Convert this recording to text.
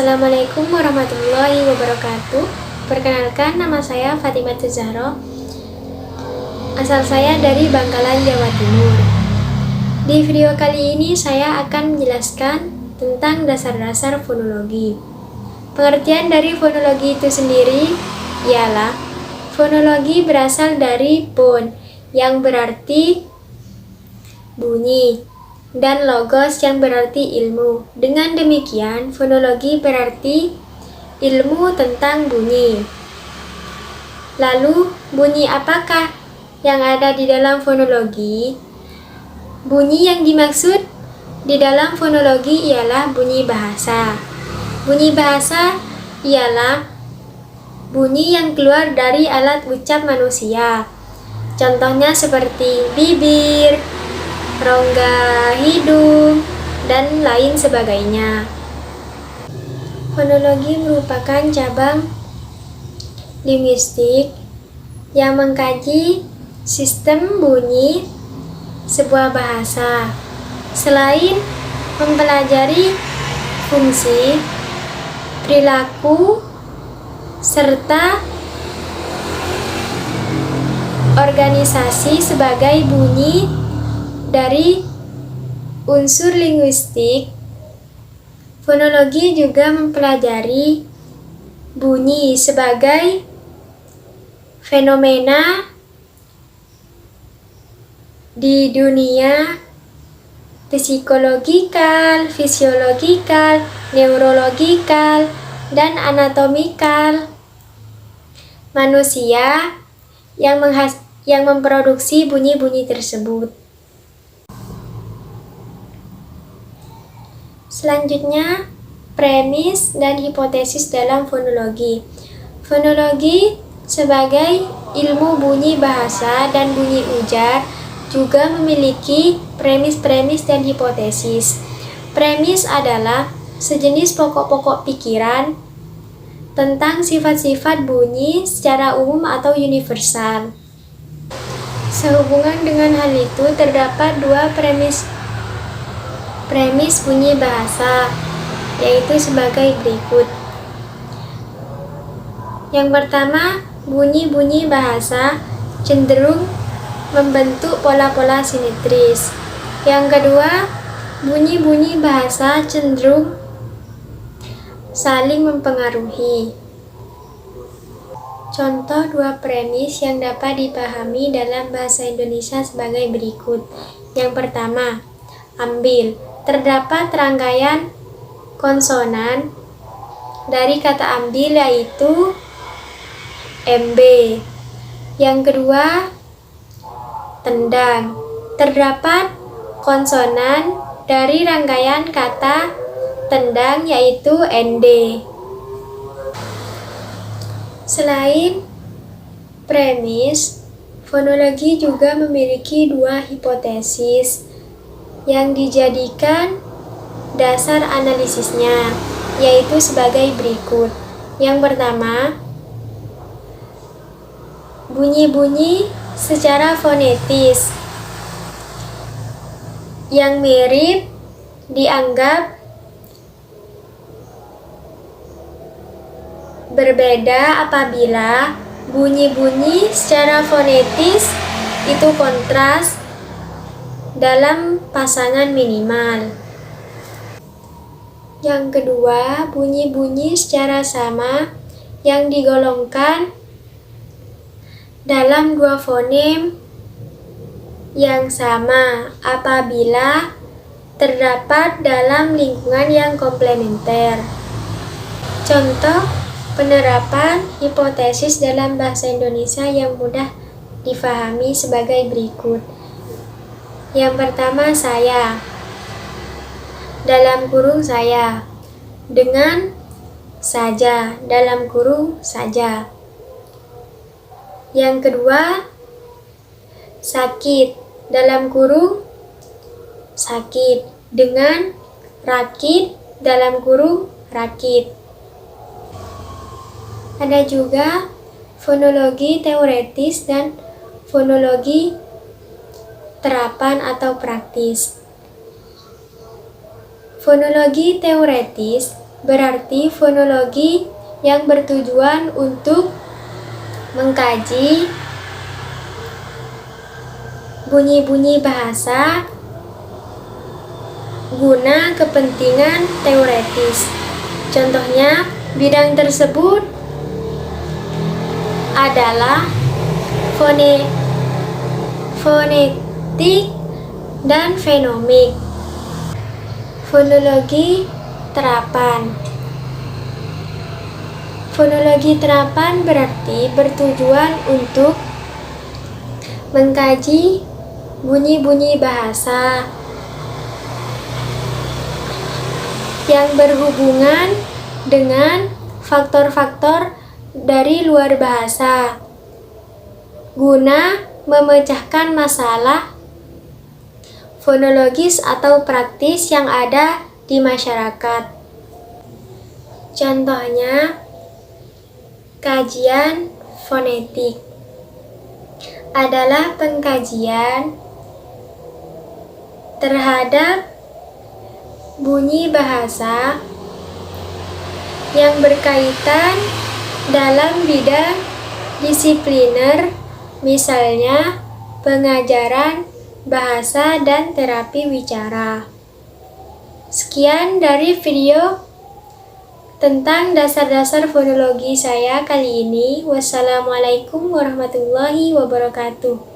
Assalamualaikum warahmatullahi wabarakatuh. Perkenalkan, nama saya Fatimah Zahra. Asal saya dari Bangkalan, Jawa Timur. Di video kali ini saya akan menjelaskan tentang dasar-dasar fonologi. Pengertian dari fonologi itu sendiri ialah fonologi berasal dari phon yang berarti bunyi dan logos yang berarti ilmu. Dengan demikian, fonologi berarti ilmu tentang bunyi. Lalu, bunyi apakah yang ada di dalam fonologi? Bunyi yang dimaksud di dalam fonologi ialah bunyi bahasa. Bunyi bahasa ialah bunyi yang keluar dari alat ucap manusia. Contohnya seperti bibir, rongga hidung, dan lain sebagainya. Fonologi merupakan cabang linguistik yang mengkaji sistem bunyi sebuah bahasa. Selain mempelajari fungsi, perilaku, serta organisasi sebagai bunyi dari unsur linguistik, fonologi juga mempelajari bunyi sebagai fenomena di dunia psikologikal, fisiologikal, neurologikal, dan anatomikal manusia yang memproduksi bunyi-bunyi tersebut. Selanjutnya, premis dan hipotesis dalam fonologi. Fonologi sebagai ilmu bunyi bahasa dan bunyi ujar juga memiliki premis-premis dan hipotesis. Premis adalah sejenis pokok-pokok pikiran tentang sifat-sifat bunyi secara umum atau universal. Sehubungan dengan hal itu, terdapat dua premis bunyi bahasa, yaitu sebagai berikut. Yang pertama, bunyi-bunyi bahasa cenderung membentuk pola-pola simetris. Yang kedua, bunyi-bunyi bahasa cenderung saling mempengaruhi. Contoh dua premis yang dapat dipahami dalam bahasa Indonesia sebagai berikut. Yang pertama, ambil. Terdapat rangkaian konsonan dari kata ambil, yaitu MB. Yang kedua, tendang. Terdapat konsonan dari rangkaian kata tendang, yaitu ND. Selain premis, fonologi juga memiliki dua hipotesis yang dijadikan dasar analisisnya, yaitu sebagai berikut. Yang pertama, bunyi-bunyi secara fonetis yang mirip dianggap berbeda apabila bunyi-bunyi secara fonetis itu kontras dalam pasangan minimal. Yang kedua, bunyi-bunyi secara sama yang digolongkan dalam dua fonem yang sama apabila terdapat dalam lingkungan yang komplementer. Contoh penerapan hipotesis dalam bahasa Indonesia yang mudah difahami sebagai berikut. Yang pertama, saya, dalam kurung saya, dengan saja, dalam kurung saja. Yang kedua, sakit, dalam kurung sakit, dengan rakit, dalam kurung rakit. Ada juga fonologi teoretis dan fonologi terapan atau praktis. Fonologi teoretis berarti fonologi yang bertujuan untuk mengkaji bunyi-bunyi bahasa guna kepentingan teoretis. Contohnya, bidang tersebut adalah fonetik dan fenomik. Fonologi terapan. Fonologi terapan berarti bertujuan untuk mengkaji bunyi-bunyi bahasa yang berhubungan dengan faktor-faktor dari luar bahasa guna memecahkan masalah fonologis atau praktis yang ada di masyarakat. Contohnya, kajian fonetik adalah pengkajian terhadap bunyi bahasa yang berkaitan dalam bidang disipliner, misalnya pengajaran bahasa dan terapi wicara. Sekian dari video tentang dasar-dasar fonologi saya kali ini. Wassalamualaikum warahmatullahi wabarakatuh.